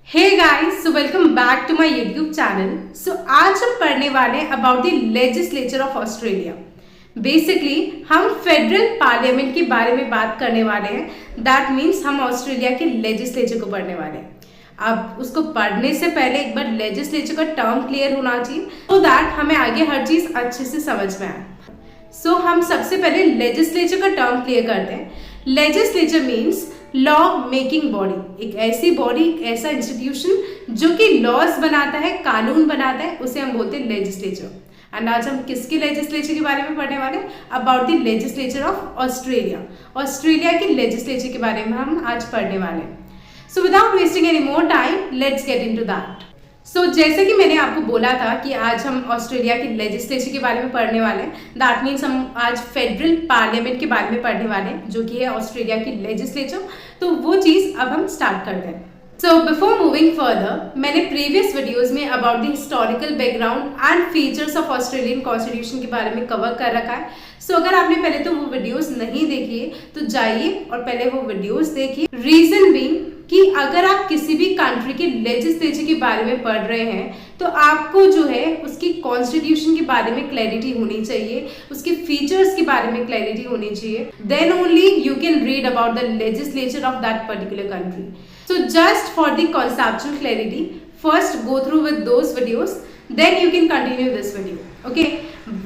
Hey guys, so welcome back to my YouTube channel. So आज हम पढ़ने वाले हैं about the legislature of Australia. Basically हम फेडरल पार्लियामेंट के बारे में बात करने वाले हैं। दैट मीन्स हम ऑस्ट्रेलिया के लेजिस्लेचर को पढ़ने वाले हैं। अब उसको पढ़ने से पहले एक बार लेजिस्लेचर का टर्म क्लियर होना चाहिए सो दैट हमें आगे हर चीज अच्छे से समझ में आए। सो हम सबसे पहले लेजिस्लेचर का टर्म क्लियर करते हैं। Legislature means law making body, एक ऐसी बॉडी, एक ऐसा इंस्टीट्यूशन जो कि लॉज बनाता है, कानून बनाता है, उसे हम बोलते हैं लेजिस्लेचर। एंड आज हम किसके लेजिस्लेचर के बारे में पढ़ने वाले हैं? About the legislature of Australia. Australia के लेजिस्लेचर के बारे में हम आज पढ़ने वाले हैं। So without wasting any more time, let's get into that. So जैसे कि मैंने आपको बोला था कि आज हम ऑस्ट्रेलिया के लेजिस्लेचर के बारे में पढ़ने वाले हैं। दैट मीन्स हम आज फेडरल पार्लियामेंट के बारे में पढ़ने वाले हैं, जो कि है ऑस्ट्रेलिया की लेजिस्लेचर। तो वो चीज़ अब हम स्टार्ट करते हैं। सो बिफोर मूविंग फर्दर, मैंने प्रीवियस वीडियोस में about the historical background and features of Australian constitution के बारे में कवर कर रखा है। सो अगर आपने पहले तो वो वीडियोस नहीं देखी है तो जाइए और पहले वो वीडियोस देखिए। रीजन बीइंग कि अगर आप किसी भी कंट्री के लेजिस्लेचर के बारे में पढ़ रहे हैं तो आपको जो है उसकी कॉन्स्टिट्यूशन के बारे में क्लैरिटी होनी चाहिए, उसके फीचर्स के बारे में क्लैरिटी होनी चाहिए। Then only you can read about the legislature of that particular country. So just for the conceptual clarity, first go through with those videos, then you can continue this video. Okay?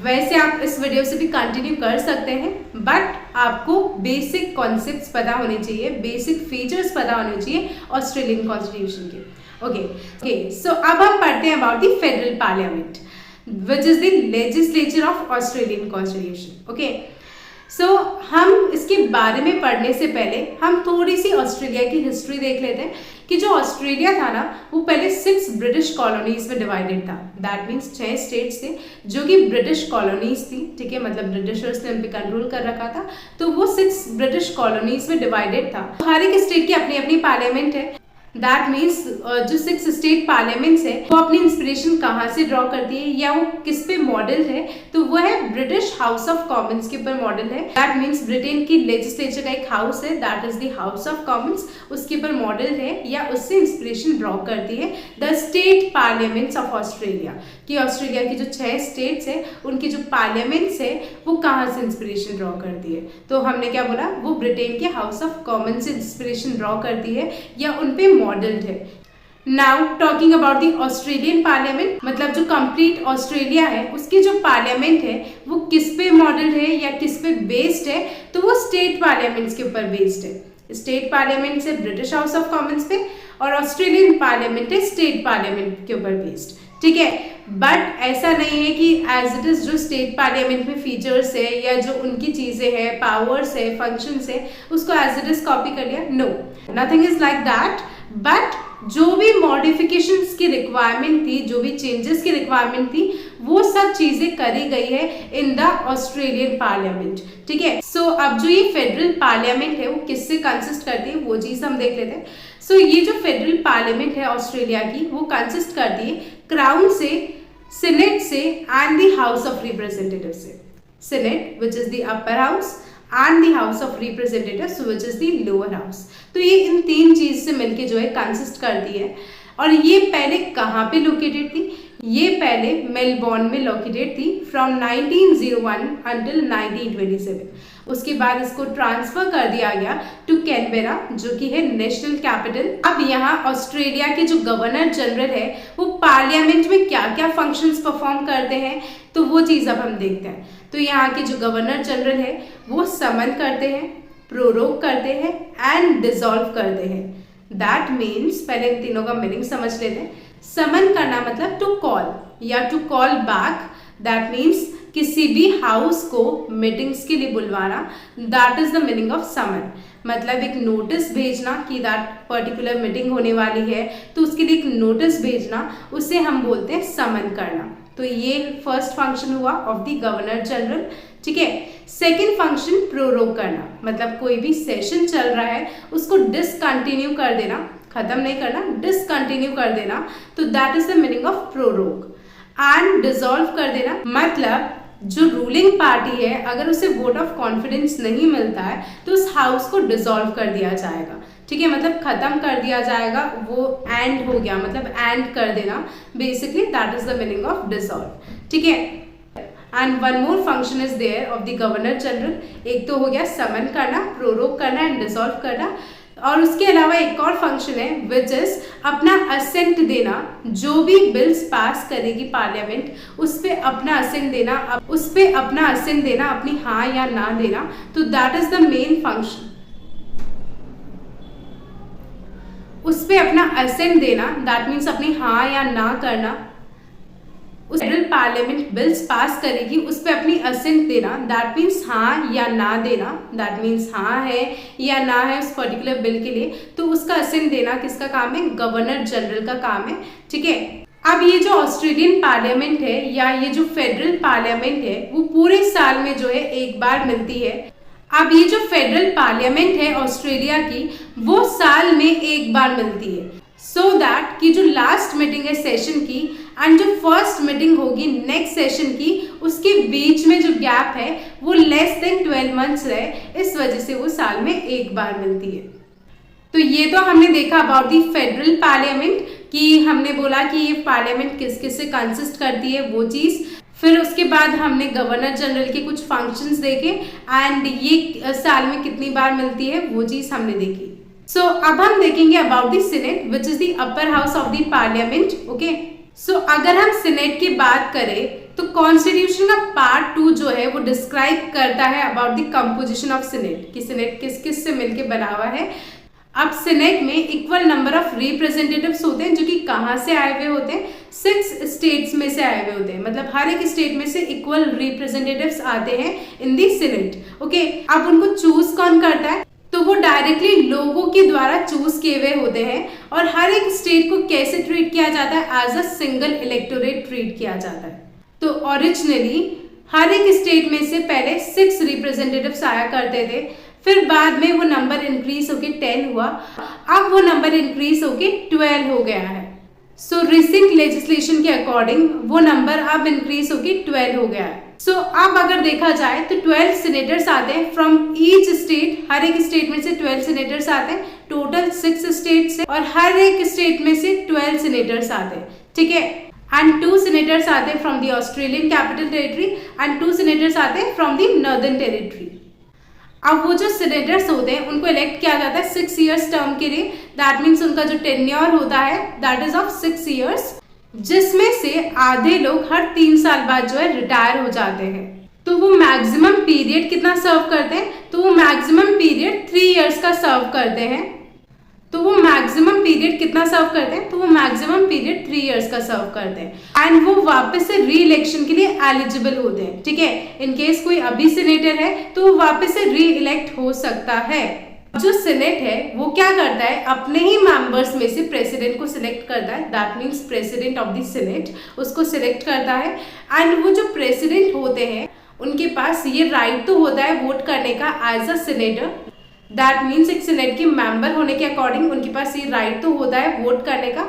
वैसे आप इस video से भी continue कर सकते हैं, but आपको basic concepts पता होने चाहिए, बेसिक फीचर्स पता होने चाहिए ऑस्ट्रेलियन कॉन्स्टिट्यूशन के। ओके, सो अब हम पढ़ते हैं about the federal parliament which is the legislature of Australian constitution. Okay, so हम इसके बारे में पढ़ने से पहले हम थोड़ी सी ऑस्ट्रेलिया की हिस्ट्री देख लेते हैं कि जो ऑस्ट्रेलिया था ना, वो पहले 6 ब्रिटिश कॉलोनीज में डिवाइडेड था। दैट मीन्स 6 स्टेट्स थे जो कि ब्रिटिश कॉलोनीज थी। ठीक है, मतलब ब्रिटिशर्स ने उन पर कंट्रोल कर रखा था, तो वो 6 ब्रिटिश कॉलोनीज में डिवाइडेड था। हर एक स्टेट की अपनी अपनी पार्लियामेंट है। दैट मीन्स जो 6 स्टेट पार्लियामेंट्स है वो अपनी इंस्पिरेशन कहाँ से ड्रॉ करती है या वो किस पे मॉडल है, तो वो है ब्रिटिश हाउस ऑफ कॉमन्स के ऊपर मॉडल है। दैट मीन्स ब्रिटेन की लेजिस्लेचर का एक हाउस है, that is the house of Commons, उसके ऊपर मॉडल है या उससे इंस्पिरेशन ड्रॉ करती है the state parliaments of Australia. कि ऑस्ट्रेलिया की जो 6 स्टेट्स है उनकी जो पार्लियामेंट्स है वो कहाँ से इंस्पिरेशन ड्रॉ करती है, तो हमने क्या बोला, वो ब्रिटेन के हाउस ऑफ कॉमन्स से इंस्पिरेशन ड्रॉ करती है या उन पे मॉडल्ड है। Now talking about the Australian parliament, मतलब जो कंप्लीट ऑस्ट्रेलिया है उसकी जो पार्लियामेंट है वो किस पे मॉडल है या किस पे बेस्ड है, तो वो स्टेट पार्लियामेंट्स के ऊपर बेस्ड है। स्टेट पार्लियामेंट है ब्रिटिश हाउस ऑफ कॉमन्स पे और ऑस्ट्रेलियन पार्लियामेंट है स्टेट पार्लियामेंट के ऊपर बेस्ड। ठीक है, बट ऐसा नहीं है कि एज इट इज जो स्टेट पार्लियामेंट में फीचर्स है या जो उनकी चीजें हैं, पावर्स है, फंक्शंस है, उसको एज इट इज कॉपी कर लिया। No, nothing is like that. But जो भी मॉडिफिकेशंस की रिक्वायरमेंट थी, जो भी चेंजेस की रिक्वायरमेंट थी, वो सब चीजें करी गई है इन द ऑस्ट्रेलियन पार्लियामेंट। ठीक है, सो अब जो ये फेडरल पार्लियामेंट है वो किससे कंसिस्ट करती है वो चीज हम देख लेते हैं। सो ये जो फेडरल पार्लियामेंट है ऑस्ट्रेलिया की वो कंसिस्ट करती है क्राउन से, सीनेट से and the house of representative से। Senate which is the upper house and the house of representatives which is the lower house. तो ये इन 3 चीज से मिलके जो है कंसिस्ट करती है। और ये पहले कहाँ पे लोकेटेड थी? ये पहले मेलबोर्न में लोकेटेड थी फ्रॉम 1901 अंटिल 1927। उसके बाद इसको ट्रांसफर कर दिया गया टू कैनबेरा, जो कि है नेशनल कैपिटल। अब यहाँ ऑस्ट्रेलिया के जो गवर्नर जनरल है वो पार्लियामेंट में क्या क्या फंक्शंस परफॉर्म करते हैं, तो वो चीज़ अब हम देखते हैं। तो यहाँ के जो गवर्नर जनरल है वो समन करते हैं, प्रोरोग करते हैं एंड डिसॉल्व करते हैं। दैट मीन्स पहले इन तीनों का मीनिंग समझ लेते हैं। समन करना मतलब टू कॉल या to call back. That means किसी भी हाउस को मीटिंग्स के लिए बुलवाना। That is the meaning of summon. मतलब एक नोटिस भेजना कि दैट पर्टिकुलर मीटिंग होने वाली है तो उसके लिए एक नोटिस भेजना, उसे हम बोलते हैं समन करना। तो ये फर्स्ट फंक्शन हुआ ऑफ द गवर्नर जनरल। ठीक है, सेकेंड फंक्शन प्रोरोग करना, मतलब कोई भी सेशन चल रहा है उसको डिसकंटिन्यू कर देना, खत्म नहीं करना, डिसकंटिन्यू कर देना, तो that is the meaning of prorogue. And dissolve कर देना, मतलब जो रूलिंग पार्टी है अगर उसे वोट ऑफ कॉन्फिडेंस नहीं मिलता है तो उस हाउस को डिसॉल्व कर दिया जाएगा। ठीक है, मतलब खत्म कर दिया जाएगा, वो एंड हो गया, मतलब एंड कर देना, basically that is the meaning of dissolve. ठीक है, and one more function is there of the governor general. एक तो हो गया समन करना, प्रोरोग करना एंड डिसॉल्व करना, और उसके अलावा एक और फंक्शन है विच इज अपना असेंट देना। जो भी बिल्स पास करेगी पार्लियामेंट उस पे अपना असेंट देना, अपनी हाँ या ना देना। तो that is the main function, उस पे अपना असेंट देना, दैट मीन्स अपनी हाँ या ना करना। उस फेडरल पार्लियामेंट बिल्स पास करेगी उस पे अपनी असेंट देना, दैट मीन्स हाँ या ना देना, दैट मीन्स हाँ है या ना है उस पर्टिकुलर बिल के लिए। तो उसका असेंट देना किसका काम है? गवर्नर जनरल का काम है। ठीक है, अब ये जो ऑस्ट्रेलियन पार्लियामेंट है या ये जो फेडरल पार्लियामेंट है वो पूरे साल में जो है एक बार मिलती है। अब ये जो फेडरल पार्लियामेंट है ऑस्ट्रेलिया की वो साल में एक बार मिलती है, सो दैट कि जो लास्ट मीटिंग है सेशन की एंड जो फर्स्ट मीटिंग होगी नेक्स्ट सेशन की उसके बीच में जो गैप है वो लेस देन 12 मंथ्स रहे, इस वजह से वो साल में एक बार मिलती है। तो ये तो हमने देखा अबाउट दी फेडरल पार्लियामेंट कि हमने बोला कि ये पार्लियामेंट किस किस से कंसिस्ट करती है वो चीज़। फिर उसके बाद हमने गवर्नर जनरल के कुछ फंक्शंस देखे एंड ये साल में कितनी बार मिलती है वो चीज़ हमने देखी। सो अब हम देखेंगे about the senate which is the upper house of the parliament. Okay, so अगर हम सीनेट की बात करें तो कॉन्स्टिट्यूशन का पार्ट 2 जो है वो डिस्क्राइब करता है about the composition of senate कि सीनेट किस किस से मिलके बना हुआ है। अब सीनेट में इक्वल नंबर ऑफ रिप्रेजेंटेटिव्स होते हैं जो कि कहाँ से आए हुए होते हैं? 6 स्टेट्स में से आए हुए होते हैं, मतलब हर एक स्टेट में से इक्वल रिप्रेजेंटेटिव्स आते हैं इन दी सीनेट। ओके, अब उनको चूज कौन करता है? तो वो डायरेक्टली लोगों के द्वारा चूज किए हुए होते हैं। और हर एक स्टेट को कैसे ट्रीट किया जाता है? As a single electorate treat किया जाता है। तो ओरिजिनली हर एक स्टेट में से पहले 6 रिप्रेजेंटेटिव्स आया करते थे, फिर बाद में वो नंबर इंक्रीज होके 10 हुआ, अब वो नंबर इंक्रीज होके 12 हो गया है। सो रिसेंट लेजिस्लेशन के अकॉर्डिंग वो नंबर अब इंक्रीज होके 12 हो गया है। सो अब अगर देखा जाए तो 12 सीनेटर्स आते हैं फ्रॉम ईच स्टेट, हर एक स्टेट में से 12 सीनेटर्स आते हैं, टोटल 6 स्टेट से, और हर एक स्टेट में से 12 सीनेटर्स आते हैं। ठीक है, एंड 2 सीनेटर्स आते हैं from the Australian capital territory and 2 senators आते हैं फ्रॉम द नॉर्दर्न टेरिटरी। अब वो जो सीनेटर्स होते हैं उनको इलेक्ट किया जाता है 6 इयर्स टर्म के लिए, दैट मीन्स उनका जो टेन्योर होता है दैट इज ऑफ 6 इयर्स, जिसमें से आधे लोग हर 3 साल बाद जो है रिटायर हो जाते हैं। तो वो मैक्सिमम पीरियड कितना सर्व करते हैं? तो वो मैक्सिमम पीरियड 3 इयर्स का सर्व करते हैं। तो वो मैक्सिमम पीरियड कितना सर्व करते हैं? तो वो मैक्सिमम पीरियड 3 इयर्स का सर्व करते हैं एंड वो वापस से री इलेक्शन के लिए एलिजिबल होते हैं। ठीक है, इन केस कोई अभी सीनेटर है तो वो वापस से री इलेक्ट हो सकता है। जो सीनेट है वो क्या करता है? अपने ही मेंबर्स में से प्रेसिडेंट को सिलेक्ट करता है, that means president of the senate उसको सिलेक्ट करता है। एंड वो जो प्रेसिडेंट होते हैं उनके पास ये राइट तो होता है वोट करने का as a senator, that means एक सीनेट के मेंबर होने के अकॉर्डिंग उनके पास ये राइट तो होता है वोट करने का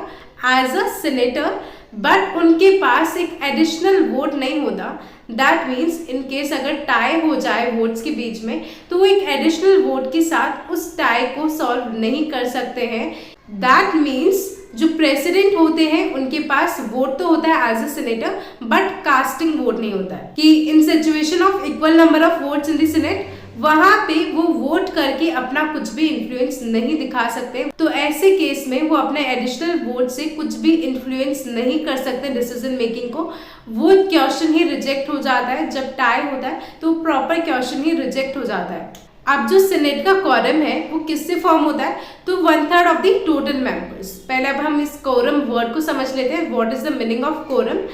एज अ सीनेटर, बट उनके पास एक एडिशनल वोट नहीं होता। दैट मीन्स इन केस अगर टाई हो जाए वोट्स के बीच में तो वो एक एडिशनल वोट के साथ उस टाई को सॉल्व नहीं कर सकते हैं। दैट मीन्स जो प्रेसिडेंट होते हैं उनके पास वोट तो होता है as a senator but casting vote नहीं होता है कि in situation of equal number of votes in the senate वहां पे वो वोट करके अपना कुछ भी इन्फ्लुएंस नहीं दिखा सकते। तो ऐसे केस में वो अपने एडिशनल वोट से कुछ भी इन्फ्लुएंस नहीं कर सकते डिसीजन मेकिंग को। वो क्वेश्चन ही रिजेक्ट हो जाता है, जब टाई होता है तो प्रॉपर क्वेश्चन ही रिजेक्ट हो जाता है। अब जो सीनेट का कोरम है वो किससे फॉर्म होता है? तो 1/3 ऑफ द टोटल मेंबर्स। पहले अब हम इस कोरम वर्ड को समझ लेते हैं, what is the meaning of quorum.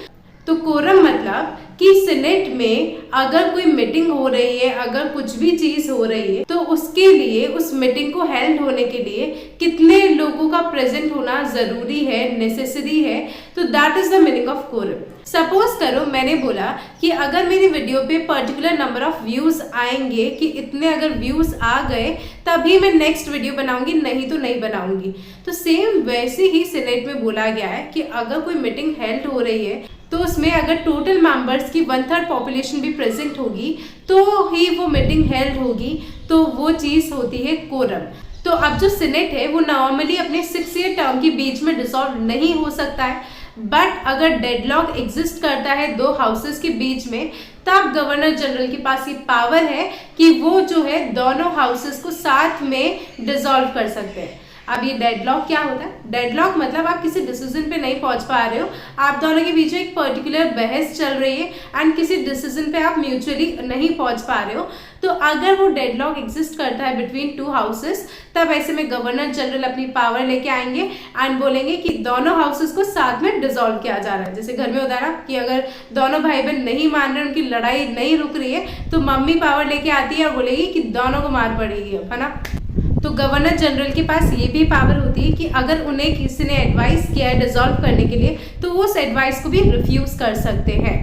तो कोरम मतलब कि सीनेट में अगर कोई मीटिंग हो रही है, अगर कुछ भी चीज हो रही है, तो उसके लिए उस मीटिंग को हेल्ड होने के लिए कितने लोगों का प्रेजेंट होना जरूरी है, नेसेसरी है, तो that is the meaning of quorum. Suppose करो मैंने बोला कि अगर मेरी वीडियो पे पर्टिकुलर नंबर ऑफ व्यूज आएंगे, कि इतने अगर व्यूज आ गए तभी मैं नेक्स्ट वीडियो बनाऊंगी, नहीं तो नहीं बनाऊंगी। तो सेम वैसे ही सीनेट में बोला गया है कि अगर कोई मीटिंग हेल्ड हो रही है तो उसमें अगर टोटल मेंबर्स की 1/3 पॉपुलेशन भी प्रेजेंट होगी तो ही वो मीटिंग हेल्ड होगी, तो वो चीज़ होती है कोरम। तो अब जो सीनेट है वो नॉर्मली अपने 6 ईयर टर्म के बीच में डिसॉल्व नहीं हो सकता है, बट अगर डेडलॉक एग्जिस्ट करता है दो हाउसेस के बीच में, तब गवर्नर जनरल के पास ये पावर है कि वो जो है दोनों हाउसेस को साथ में डिसॉल्व कर सकते हैं। अब ये डेडलॉक क्या होता है? डेडलॉक मतलब आप किसी डिसीजन पे नहीं पहुंच पा रहे हो, आप दोनों के बीच में एक पर्टिकुलर बहस चल रही है एंड किसी डिसीजन पे आप म्यूचुअली नहीं पहुंच पा रहे हो। तो अगर वो डेडलॉक एग्जिस्ट करता है बिटवीन टू हाउसेस, तब ऐसे में गवर्नर जनरल अपनी पावर लेके आएंगे एंड बोलेंगे कि दोनों हाउसेस को साथ में डिसॉल्व किया जा रहा है। जैसे घर में होता है ना कि अगर दोनों भाई बहन नहीं मान रहे, उनकी लड़ाई नहीं रुक रही है, तो मम्मी पावर लेके आती है और बोलेगी कि दोनों को मार पड़ेगी, है ना। तो गवर्नर जनरल के पास ये भी पावर होती है कि अगर उन्हें किसी ने एडवाइस किया है डिसॉल्व करने के लिए, तो वो उस एडवाइस को भी रिफ्यूज कर सकते हैं।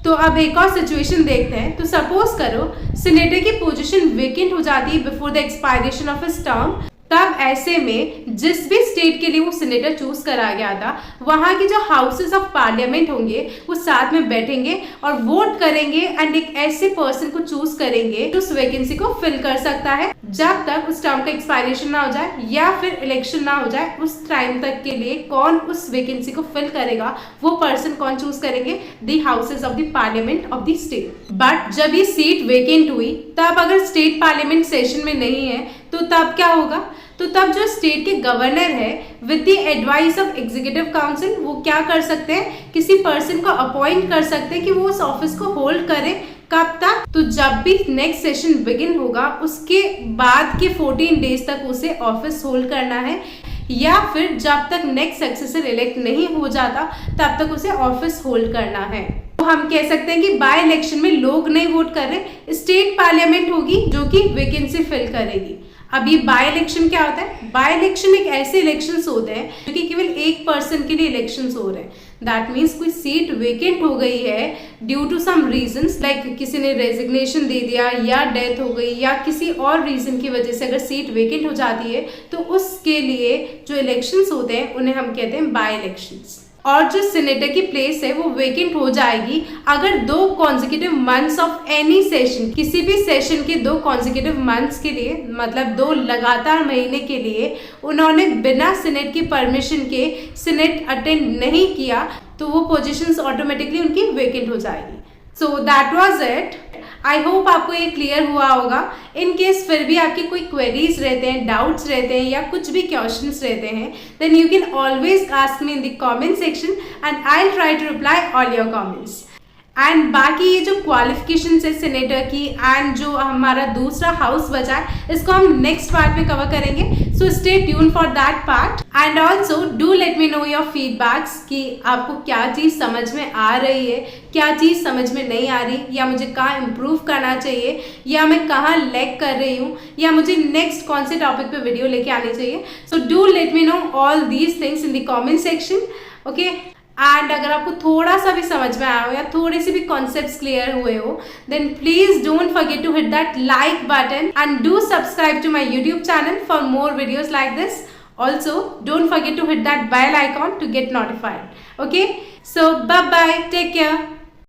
तो अब एक और सिचुएशन देखते हैं। तो सपोज करो सीनेटर की पोजीशन वेकेंट हो जाती है before the expiration of his term. तब ऐसे में जिस भी स्टेट के लिए वो सीनेटर चूज करा गया था, वहां के जो हाउसेस ऑफ पार्लियामेंट होंगे वो साथ में बैठेंगे और वोट करेंगे एंड एक ऐसे पर्सन को चूज करेंगे जो उस वैकेंसी को फिल कर सकता है जब तक उस टर्म का एक्सपायरेशन ना हो जाए या फिर इलेक्शन ना हो जाए। उस टाइम तक के लिए कौन उस वैकेंसी को फिल करेगा, वो पर्सन कौन चूज करेंगे? The houses of the parliament of the state. But जब ये सीट वेकेंट हुई, तब अगर स्टेट पार्लियामेंट सेशन में नहीं है, तो तब क्या होगा? तो तब जो स्टेट के गवर्नर है with the advice of executive council, वो क्या कर सकते हैं? किसी पर्सन को अपॉइंट कर सकते हैं कि वो उस ऑफिस को होल्ड करे। कब तक? तो जब भी नेक्स्ट सेशन बिगिन होगा उसके बाद के 14 डेज तक उसे ऑफिस होल्ड करना है, या फिर जब तक नेक्स्ट सक्सेसर इलेक्ट नहीं हो जाता तब तक उसे ऑफिस होल्ड करना है। तो हम कह सकते हैं कि बाय इलेक्शन में लोग नहीं वोट कर रहे, स्टेट पार्लियामेंट होगी जो कि वैकेंसी फिल करेगी। अब ये बाय इलेक्शन क्या होता है? बाय इलेक्शन एक ऐसे इलेक्शंस होते हैं जो कि केवल एक पर्सन के लिए इलेक्शंस हो रहे हैं। दैट मीन्स कोई सीट वेकेंट हो गई है due to some reasons, like किसी ने रेजिग्नेशन दे दिया या डेथ हो गई या किसी और रीजन की वजह से अगर सीट वेकेंट हो जाती है, तो उसके लिए जो इलेक्शंस होते हैं उन्हें हम कहते हैं बाय इलेक्शंस। और जो सीनेटर की प्लेस है वो वेकेंट हो जाएगी अगर 2 consecutive months of any session, किसी भी सेशन के 2 कॉन्जिक्यूटिव मंथ्स के लिए, मतलब 2 लगातार महीने के लिए उन्होंने बिना सीनेट की परमिशन के सीनेट अटेंड नहीं किया, तो वो पोजीशंस ऑटोमेटिकली उनकी वेकेंट हो जाएगी। So that was it. I hope आपको ये क्लियर हुआ होगा। इन केस फिर भी आपके कोई क्वेरीज रहते हैं, डाउट्स रहते हैं या कुछ भी क्वेश्चंस रहते हैं, then you can always ask me in the comment section and I will try to reply all your comments. And बाकी ये जो क्वालिफिकेशन है सीनेटर की एंड जो हमारा दूसरा हाउस बचा है, इसको हम नेक्स्ट पार्ट में कवर करेंगे। So stay tune for that part and also do let me know your feedbacks कि आपको क्या चीज़ समझ में आ रही है, क्या चीज़ समझ में नहीं आ रही, या मुझे कहाँ इम्प्रूव करना चाहिए, या मैं कहाँ लैग कर रही हूँ, या मुझे नेक्स्ट कौन से टॉपिक पे वीडियो लेके आनी चाहिए। So do let me know all these things in the comment section, okay. And अगर आपको थोड़ा सा भी समझ में आया हो या थोड़े से भी कॉन्सेप्ट्स क्लियर हुए हो, then please don't forget to hit that like button and do subscribe to my YouTube channel for more videos like this. Also, don't forget to hit that bell icon to get notified. Okay, so bye bye, take care.